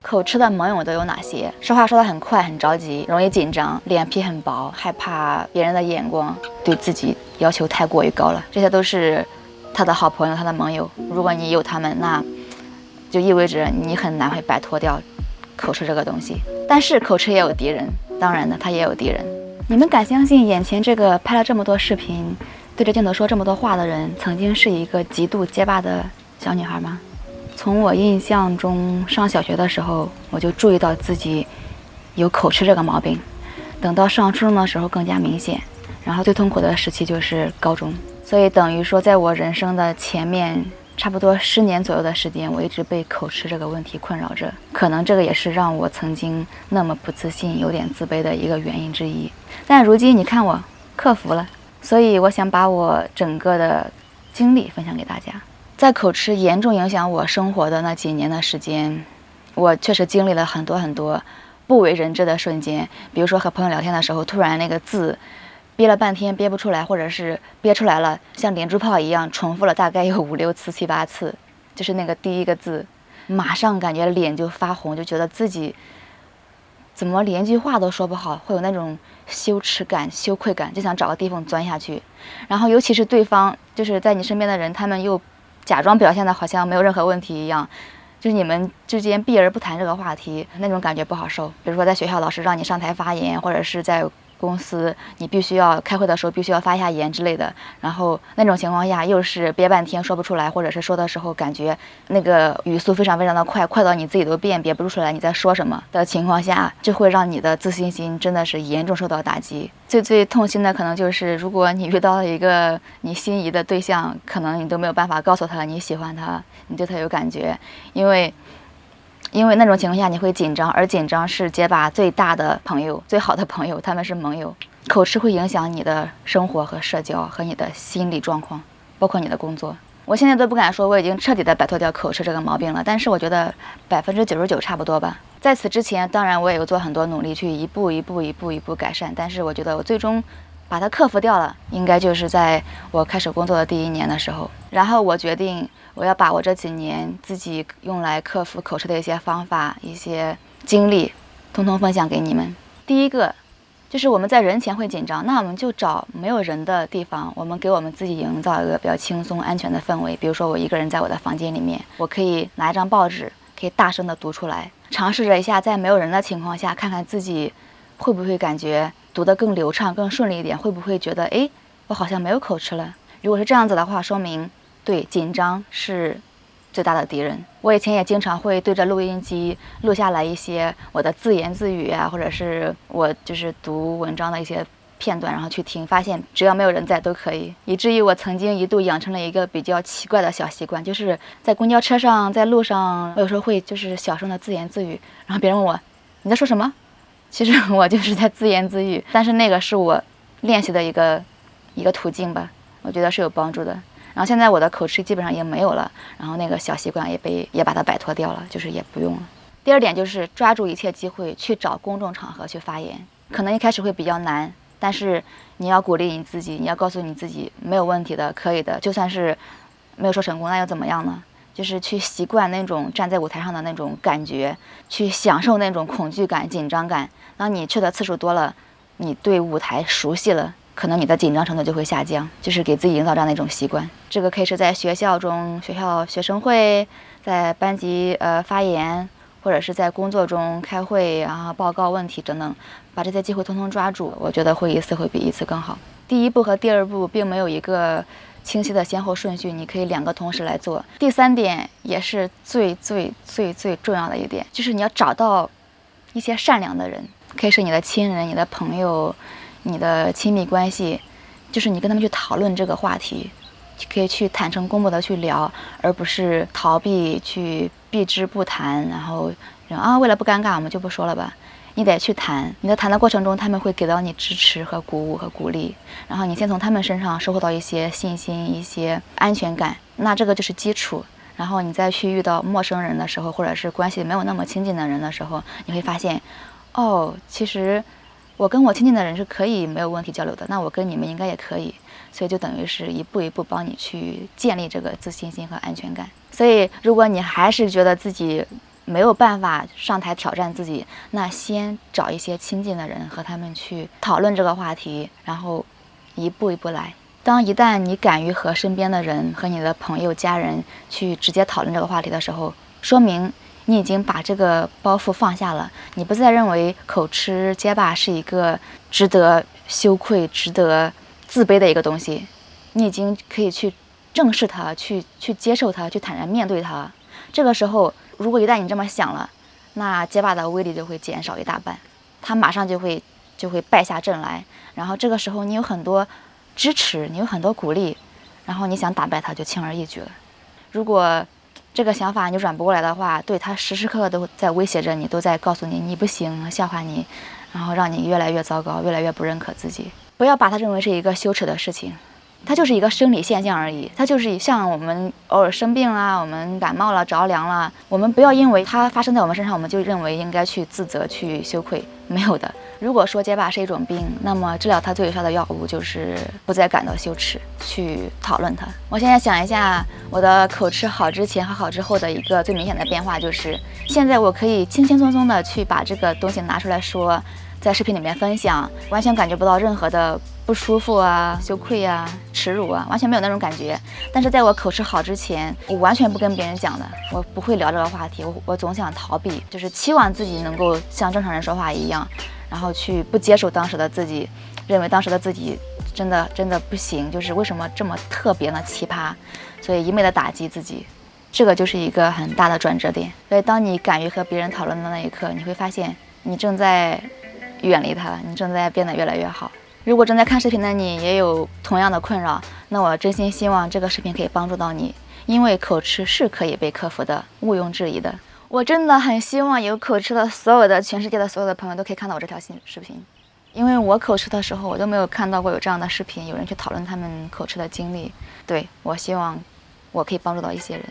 口吃的盟友都有哪些？说话说得很快，很着急，容易紧张，脸皮很薄，害怕别人的眼光，对自己要求太过于高了。这些都是他的好朋友，他的盟友。如果你有他们，那就意味着你很难会摆脱掉口吃这个东西。但是口吃也有敌人，当然的，他也有敌人。你们敢相信眼前这个拍了这么多视频，对着镜头说这么多话的人，曾经是一个极度结巴的小女孩吗？从我印象中，上小学的时候，我就注意到自己有口吃这个毛病。等到上初中的时候更加明显，然后最痛苦的时期就是高中。所以等于说，在我人生的前面差不多10年左右的时间，我一直被口吃这个问题困扰着。可能这个也是让我曾经那么不自信、有点自卑的一个原因之一。但如今你看我克服了，所以我想把我整个的经历分享给大家。在口吃严重影响我生活的那几年的时间，我确实经历了很多不为人知的瞬间。比如说和朋友聊天的时候，突然那个字憋了半天憋不出来，或者是憋出来了，像连珠炮一样重复了大概有5、6次、7、8次，就是那个第一个字，马上感觉脸就发红，就觉得自己怎么连句话都说不好，会有那种羞耻感、羞愧感，就想找个地方钻下去。然后尤其是对方就是在你身边的人，他们又假装表现的好像没有任何问题一样，就是你们之间避而不谈这个话题，那种感觉不好受。比如说在学校老师让你上台发言，或者是在公司你必须要开会的时候必须要发一下言之类的，然后那种情况下又是憋半天说不出来，或者是说的时候感觉那个语速非常的快到你自己都憋不出来你在说什么的情况下，就会让你的自信心真的是严重受到打击。最痛心的可能就是如果你遇到了一个你心仪的对象，可能你都没有办法告诉他你喜欢他，你对他有感觉，因为那种情况下你会紧张，而紧张是结巴最大的朋友，最好的朋友，他们是盟友。口吃会影响你的生活和社交和你的心理状况，包括你的工作。我现在都不敢说我已经彻底的摆脱掉口吃这个毛病了，但是我觉得99%差不多吧。在此之前，当然我也有做很多努力去一步一步改善，但是我觉得我最终把它克服掉了，应该就是在我开始工作的第1年的时候。然后我决定我要把我这几年自己用来克服口吃的一些方法、一些经历通通分享给你们。第一个就是我们在人前会紧张，那我们就找没有人的地方，我们给我们自己营造一个比较轻松安全的氛围。比如说我一个人在我的房间里面，我可以拿一张报纸，可以大声的读出来，尝试着一下在没有人的情况下，看看自己会不会感觉读得更流畅更顺利一点，会不会觉得诶，我好像没有口吃了。如果是这样子的话，说明对，紧张是最大的敌人。我以前也经常会对着录音机录下来一些我的自言自语啊，或者是我就是读文章的一些片段，然后去听，发现只要没有人在都可以。以至于我曾经一度养成了一个比较奇怪的小习惯，就是在公交车上在路上，我有时候会就是小声的自言自语，然后别人问我你在说什么，其实我就是在自言自语，但是那个是我练习的一个途径吧，我觉得是有帮助的。然后现在我的口吃基本上也没有了，然后那个小习惯也把它摆脱掉了，就是也不用了。第二点就是抓住一切机会去找公众场合去发言，可能一开始会比较难，但是你要鼓励你自己，你要告诉你自己没有问题的，可以的，就算是没有说成功那又怎么样呢？就是去习惯那种站在舞台上的那种感觉，去享受那种恐惧感、紧张感。当你去的次数多了，你对舞台熟悉了，可能你的紧张程度就会下降，就是给自己营造这样的一种习惯。这个可以是在学校中，学校学生会，在班级发言，或者是在工作中开会啊、报告问题等等，把这些机会通通抓住，我觉得会一次会比一次更好。第一步和第二步并没有一个清晰的先后顺序，你可以2个同时来做。第3点也是最重要的一点，就是你要找到一些善良的人，可以是你的亲人、你的朋友、你的亲密关系，就是你跟他们去讨论这个话题，可以去坦诚公布的去聊，而不是逃避去避之不谈，然后为了不尴尬我们就不说了吧。你得去谈，你在谈的过程中他们会给到你支持和鼓舞和鼓励，然后你先从他们身上收获到一些信心、一些安全感，那这个就是基础。然后你再去遇到陌生人的时候，或者是关系没有那么亲近的人的时候，你会发现其实我跟我亲近的人是可以没有问题交流的，那我跟你们应该也可以，所以就等于是一步一步帮你去建立这个自信心和安全感。所以如果你还是觉得自己没有办法上台挑战自己，那先找一些亲近的人和他们去讨论这个话题，然后一步一步来。一旦你敢于和身边的人和你的朋友家人去直接讨论这个话题的时候，说明你已经把这个包袱放下了，你不再认为口吃结巴是一个值得羞愧值得自卑的一个东西，你已经可以去正视它，去接受它，去坦然面对它。这个时候如果一旦你这么想了，那结巴的威力就会减少一大半，它马上就会败下阵来。然后这个时候你有很多支持，你有很多鼓励，然后你想打败它就轻而易举了。如果这个想法你转不过来的话，对，它时时刻刻都在威胁着你，都在告诉你你不行，笑话你，然后让你越来越糟糕，越来越不认可自己。不要把它认为是一个羞耻的事情，它就是一个生理现象而已。它就是像我们偶尔生病啦，我们感冒了、着凉了，我们不要因为它发生在我们身上，我们就认为应该去自责、去羞愧，没有的。如果说结巴是一种病，那么治疗它最有效的药物就是不再感到羞耻，去讨论它。我现在想一下，我的口吃好之前和好之后的一个最明显的变化，就是现在我可以轻轻松松的去把这个东西拿出来说，在视频里面分享，完全感觉不到任何的不舒服啊、羞愧啊、耻辱啊，完全没有那种感觉。但是在我口吃好之前，我完全不跟别人讲的，我不会聊这个话题，我总想逃避，就是期望自己能够像正常人说话一样，然后去不接受当时的自己，认为当时的自己真的不行，就是为什么这么特别呢？奇葩，所以一味的打击自己，这个就是一个很大的转折点。所以当你敢于和别人讨论的那一刻，你会发现你正在远离它，你正在变得越来越好。如果正在看视频的你也有同样的困扰，那我真心希望这个视频可以帮助到你，因为口吃是可以被克服的，毋庸置疑的。我真的很希望有口吃的全世界的所有的朋友都可以看到我这条视频，因为我口吃的时候，我都没有看到过有这样的视频，有人去讨论他们口吃的经历。对，我希望我可以帮助到一些人。